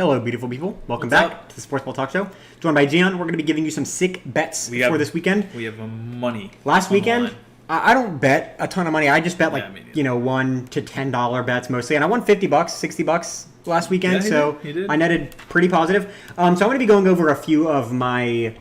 Hello, beautiful people. Welcome What's back up? to the Sports Ball Talk Show. Joined by Gian. We're going to be giving you some sick bets for this weekend. We have money. Last on the weekend, line. I don't bet a ton of money. I just bet Yeah, me neither. $1 to $10 bets mostly, and I won $50, $60 last weekend. Yeah, so he did. I netted pretty positive. So I'm going to be going over a few of my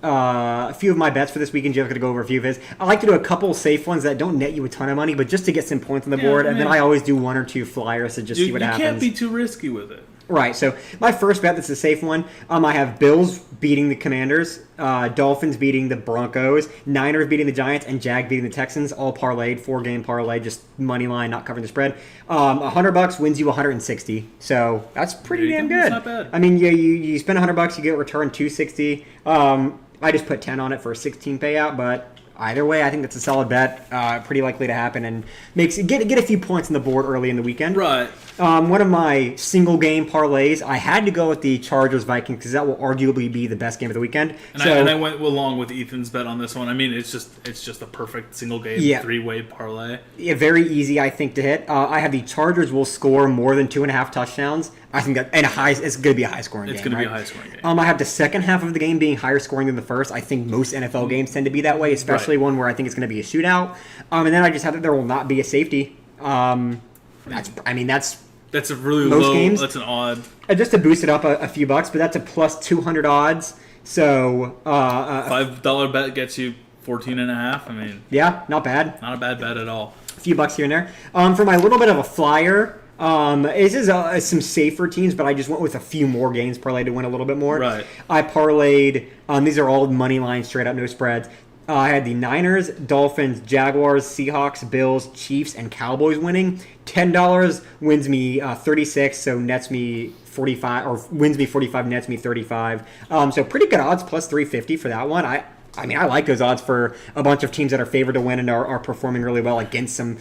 bets for this weekend. Jeff's going to go over a few of his. I like to do a couple safe ones that don't net you a ton of money, but just to get some points on the board. And then I always do one or two flyers to just see what happens. You can't be too risky with it. Right, so my first bet that's a safe one, I have Bills beating the Commanders, Dolphins beating the Broncos, Niners beating the Giants, and Jag beating the Texans, all parlayed, 4-game parlay, just money line, not covering the spread. $100 wins you 160, so that's pretty damn good. That's not bad. I mean, you spend $100, you get return 260. I just put 10 on it for a 16 payout, but either way, I think that's a solid bet, pretty likely to happen, and get a few points on the board early in the weekend. Right. One of my single game parlays, I had to go with the Chargers Vikings because that will arguably be the best game of the weekend. And I went along with Ethan's bet on this one. I mean, it's just a perfect single game 3-way parlay. Yeah, very easy, I think, to hit. I have the Chargers will score more than 2.5 touchdowns. I think that it's going to be a high scoring game. It's going to be a high scoring game. I have the second half of the game being higher scoring than the first. I think most NFL games tend to be that way, especially one where I think it's going to be a shootout. And then I just have that there will not be a safety. That's a really most low. Games. That's an odd. Just to boost it up a few bucks, but that's a plus 200 odds. So $5 bet gets you 14.5. I mean, yeah, not bad. Not a bad bet at all. A few bucks here and there. For my little bit of a flyer, this is some safer teams, but I just went with a few more games parlay to win a little bit more. Right. I parlayed. These are all money lines, straight up, no spreads. I had the Niners, Dolphins, Jaguars, Seahawks, Bills, Chiefs, and Cowboys winning. $10 wins me 36, so nets me 45, or wins me 45, nets me 35. So pretty good odds, plus 350 for that one. I like those odds for a bunch of teams that are favored to win and are performing really well against some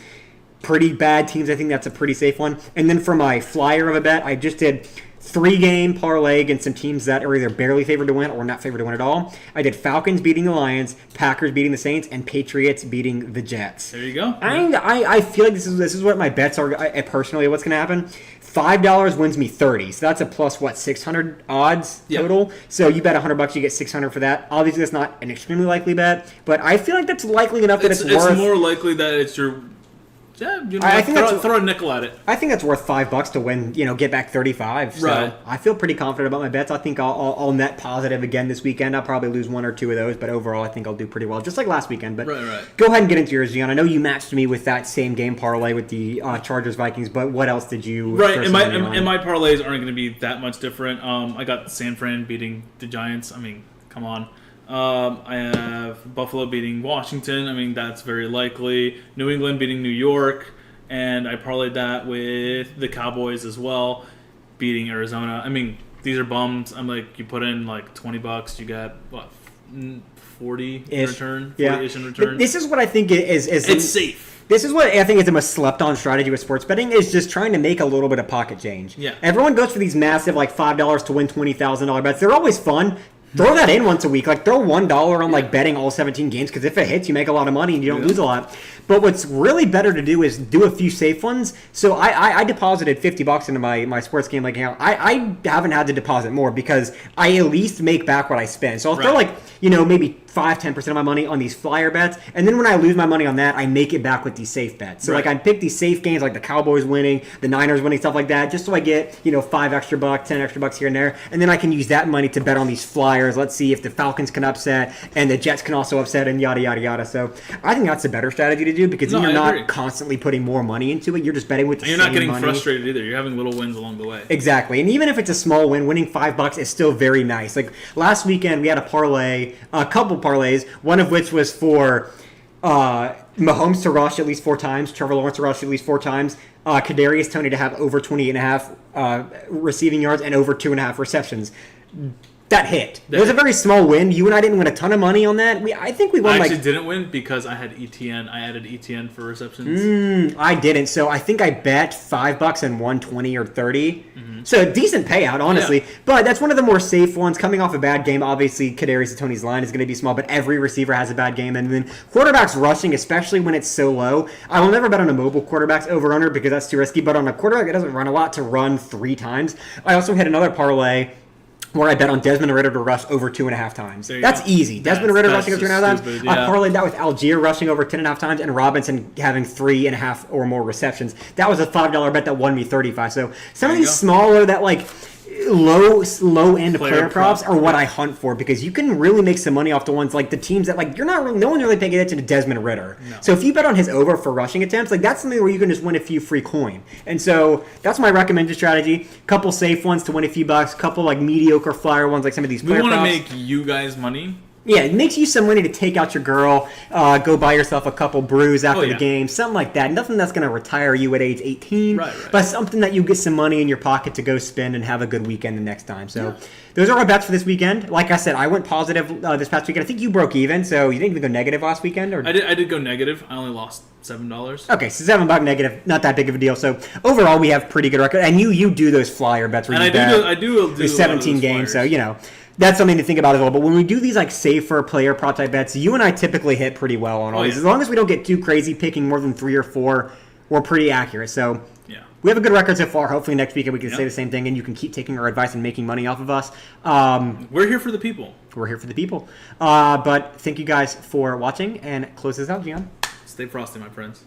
pretty bad teams. I think that's a pretty safe one. And then for my flyer of a bet, I just did 3-game parlay against some teams that are either barely favored to win or not favored to win at all. I did Falcons beating the Lions, Packers beating the Saints, and Patriots beating the Jets. There you go. I feel like this is what my bets are personally. What's going to happen? $5 wins me 30, so that's a plus 600 odds total. So you bet $100, you get 600 for that. Obviously, that's not an extremely likely bet, but I feel like that's likely enough that it's worth. It's more likely that it's your. Yeah, I think throw a nickel at it. I think that's worth $5 to win. Get back 35. So right. I feel pretty confident about my bets. I think I'll net positive again this weekend. I'll probably lose one or two of those, but overall, I think I'll do pretty well, just like last weekend. But right. Go ahead and get into yours, Gian. I know you matched me with that same game parlay with the Chargers Vikings, but what else did you? Right, and my parlays aren't going to be that much different. I got San Fran beating the Giants. I mean, come on. I have Buffalo beating Washington. I mean, that's very likely. New England beating New York. And I parlayed that with the Cowboys as well, beating Arizona. I mean, these are bums. I'm like, you put in like $20, you get what, 40 in return? 40-ish in return. This is what I think is it's safe. This is what I think is the most slept-on strategy with sports betting, is just trying to make a little bit of pocket change. Yeah. Everyone goes for these massive like $5 to win $20,000 bets. They're always fun. Throw that in once a week. Like, throw $1 on like betting all 17 games, because if it hits, you make a lot of money and you don't lose a lot. But what's really better to do is do a few safe ones. So I deposited $50 into my sports game account. I haven't had to deposit more because I at least make back what I spend. So I'll throw maybe 5-10% of my money on these flyer bets, and then when I lose my money on that, I make it back with these safe bets. So I pick these safe games like the Cowboys winning, the Niners winning, stuff like that, just so I get $5 extra, $10 extra here and there, and then I can use that money to bet on these flyers. Let's see if the Falcons can upset and the Jets can also upset, and yada yada yada. So I think that's a better strategy to do, because then you're not constantly putting more money into it. You're just betting with the same money. And you're not getting frustrated either. You're having little wins along the way. Exactly. And even if it's a small win, winning $5 is still very nice. Like last weekend, we had a couple parlays, one of which was for Mahomes to rush at least 4 times, Trevor Lawrence to rush at least 4 times, Kadarius Toney to have over 28.5 receiving yards and over 2.5 receptions. That hit. That It was a hit. very small win. You and I didn't win a ton of money on that. I think we I won actually like. didn't win because I had ETN. I added ETN for receptions. I didn't. So I think I bet $5 and won 20 or 30. So a decent payout, honestly. Yeah. But that's one of the more safe ones. Coming off a bad game, obviously Kadarius Toney's line is going to be small, but every receiver has a bad game. And then quarterbacks rushing, especially when it's so low. I will never bet on a mobile quarterback's over/under because that's too risky. But on a quarterback that doesn't run a lot to run 3 times. I also hit another parlay where I bet on Desmond Ridder to rush over 2.5 times. There you That's go. easy. Desmond Ridder That's rushing over just 2.5 times. stupid, I yeah. parlayed that with Algier rushing over 10.5 times and Robinson having 3.5 or more receptions. That was a $5 bet that won me 35. So some of There you these go. smaller that like low end player props prop. are what I hunt for because you can really make some money off the ones like the teams that like you're not really, no one's really paying attention to Desmond Ridder. No. So if you bet on his over for rushing attempts, like that's something where you can just win a few free coin. And so that's my recommended strategy. Couple safe ones to win a few bucks, couple like mediocre flyer ones like some of these We player want to props. make you guys money. Yeah, it makes you some money to take out your girl, go buy yourself a couple brews after Oh, yeah. the game, something like that. Nothing that's going to retire you at age 18, Right. but something that you get some money in your pocket to go spend and have a good weekend the next time. So those are our bets for this weekend. Like I said, I went positive this past weekend. I think you broke even, so you didn't even go negative last weekend? Or I did go negative. I only lost $7. Okay, so $7 negative, not that big of a deal. So overall, we have pretty good record. And you do those flyer bets where And you I bet. do a lot of There's 17 those games, so flyers. that's something to think about as well. But when we do these like safer player prop type bets, you and I typically hit pretty well on all Oh, these. yeah. As long as we don't get too crazy picking more than 3 or 4, we're pretty accurate. So Yeah. we have a good record so far. Hopefully next weekend we can Yeah. say the same thing and you can keep taking our advice and making money off of us. We're here for the people. We're here for the people. But thank you guys for watching and close this out, Gian. Stay frosty, my friends.